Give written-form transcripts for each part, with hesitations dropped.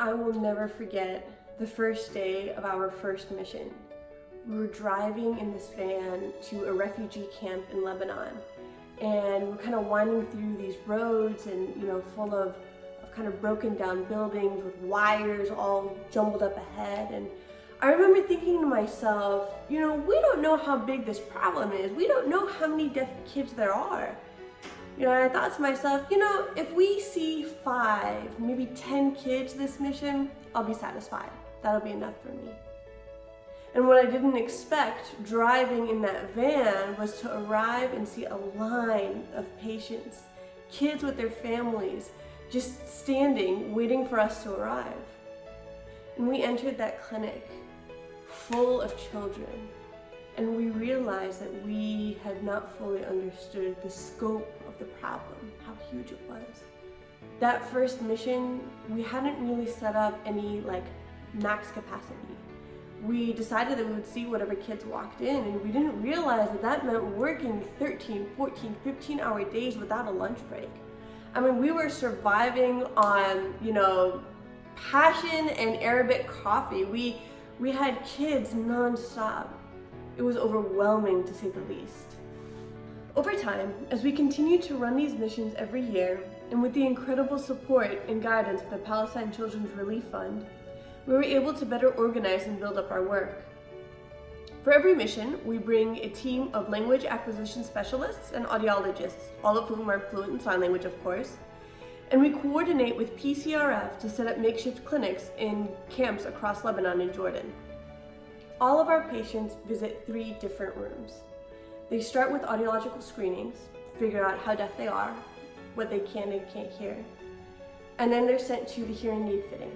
I will never forget the first day of our first mission. We were driving in this van to a refugee camp in Lebanon, and we're kind of winding through these roads and, full of kind of broken down buildings with wires all jumbled up ahead. And I remember thinking to myself, we don't know how big this problem is. We don't know how many deaf kids there are. And I thought to myself, if we see 5, maybe 10 kids this mission, I'll be satisfied. That'll be enough for me. And what I didn't expect driving in that van was to arrive and see a line of patients, kids with their families, just standing, waiting for us to arrive. And we entered that clinic full of children, and we realized that we had not fully understood the scope of the problem, how huge it was. That first mission, we hadn't really set up any max capacity. We decided that we would see whatever kids walked in, and we didn't realize that that meant working 13, 14, 15-hour days without a lunch break. I mean, we were surviving on, passion and Arabic coffee. We had kids nonstop. It was overwhelming, to say the least. Over time, as we continued to run these missions every year, and with the incredible support and guidance of the Palestine Children's Relief Fund, we were able to better organize and build up our work. For every mission, we bring a team of language acquisition specialists and audiologists, all of whom are fluent in sign language, of course, and we coordinate with PCRF to set up makeshift clinics in camps across Lebanon and Jordan. All of our patients visit 3 different rooms. They start with audiological screenings, figure out how deaf they are, what they can and can't hear, and then they're sent to the hearing aid fitting.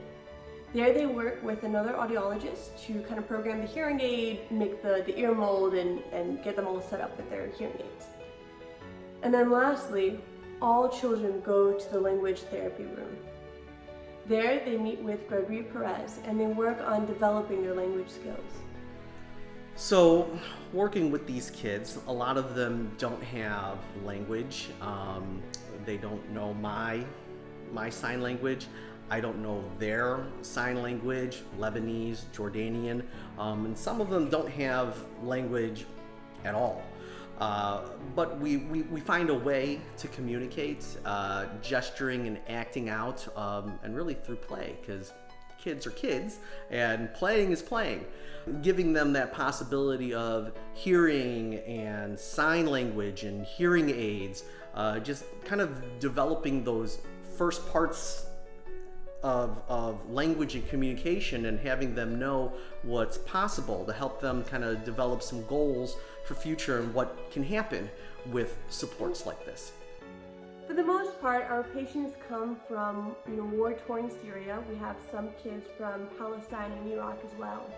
There they work with another audiologist to kind of program the hearing aid, make the ear mold, and get them all set up with their hearing aids. And then lastly, all children go to the language therapy room. There they meet with Gregory Perez and they work on developing their language skills. So working with these kids, a lot of them don't have language. They don't know my sign language. I don't know their sign language, Lebanese, Jordanian, and some of them don't have language at all. But we find a way to communicate, gesturing and acting out, and really through play, because kids are kids and playing is playing. Giving them that possibility of hearing and sign language and hearing aids, just kind of developing those first parts of language and communication, and having them know what's possible to help them kind of develop some goals for future and what can happen with supports like this. For the most part, our patients come from war-torn Syria. We have some kids from Palestine and Iraq as well.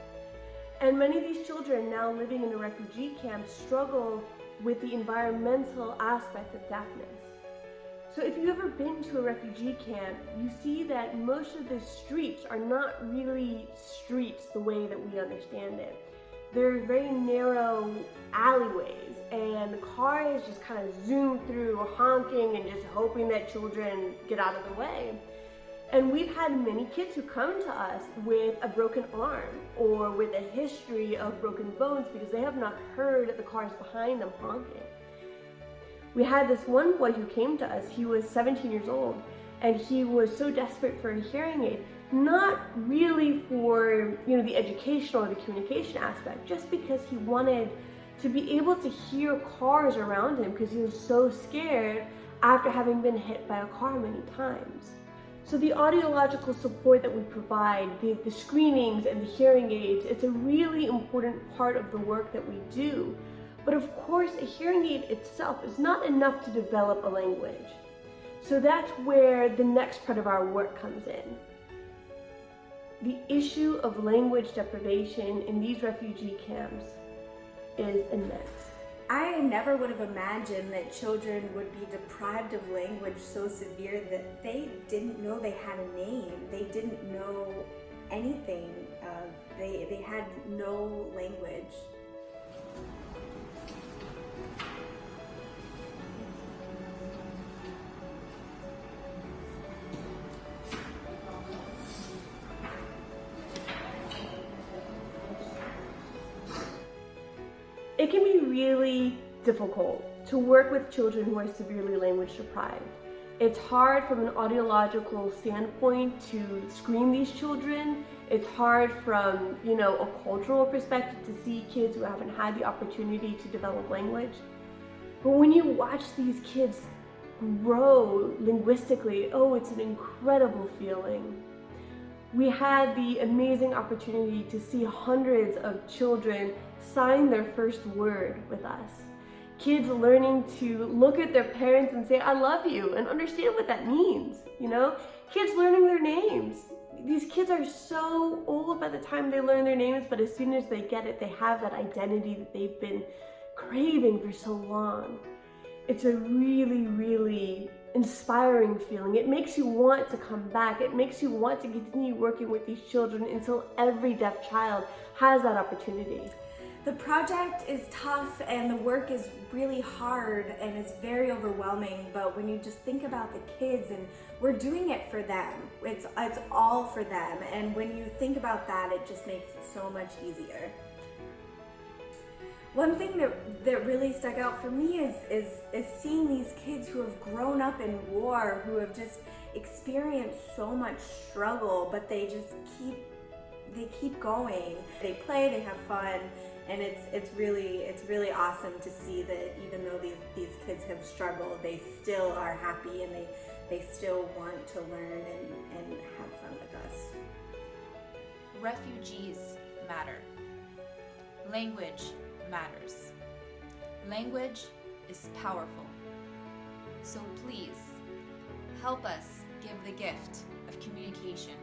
And many of these children now living in a refugee camp struggle with the environmental aspect of deafness. So if you've ever been to a refugee camp, you see that most of the streets are not really streets the way that we understand it. They're very narrow alleyways, and cars just kind of zoom through, honking and just hoping that children get out of the way. And we've had many kids who come to us with a broken arm or with a history of broken bones because they have not heard the cars behind them honking. We had this one boy who came to us. He was 17 years old, and he was so desperate for a hearing aid, not really for the educational or the communication aspect, just because he wanted to be able to hear cars around him because he was so scared after having been hit by a car many times. So the audiological support that we provide, the screenings and the hearing aids, it's a really important part of the work that we do. But of course, a hearing aid itself is not enough to develop a language. So that's where the next part of our work comes in. The issue of language deprivation in these refugee camps is immense. I never would have imagined that children would be deprived of language so severe that they didn't know they had a name. They didn't know anything. They had no language. it can be really difficult to work with children who are severely language deprived. It's hard from an audiological standpoint to screen these children. It's hard from, a cultural perspective to see kids who haven't had the opportunity to develop language. But when you watch these kids grow linguistically, oh, it's an incredible feeling. We had the amazing opportunity to see hundreds of children sign their first word with us. Kids learning to look at their parents and say, "I love you," and understand what that means, Kids learning their names. These kids are so old by the time they learn their names, but as soon as they get it, they have that identity that they've been craving for so long. It's a really, really inspiring feeling. It makes you want to come back. It makes you want to continue working with these children until every deaf child has that opportunity. The project is tough and the work is really hard and it's very overwhelming, but when you just think about the kids, and we're doing it for them, it's all for them, and when you think about that, it just makes it so much easier. One thing that really stuck out for me is seeing these kids who have grown up in war, who have just experienced so much struggle, but they just keep going. They play, they have fun, and it's really awesome to see that even though these kids have struggled, they still are happy and they still want to learn and have fun with us. Refugees matter. Language matters. Language is powerful. So please, help us give the gift of communication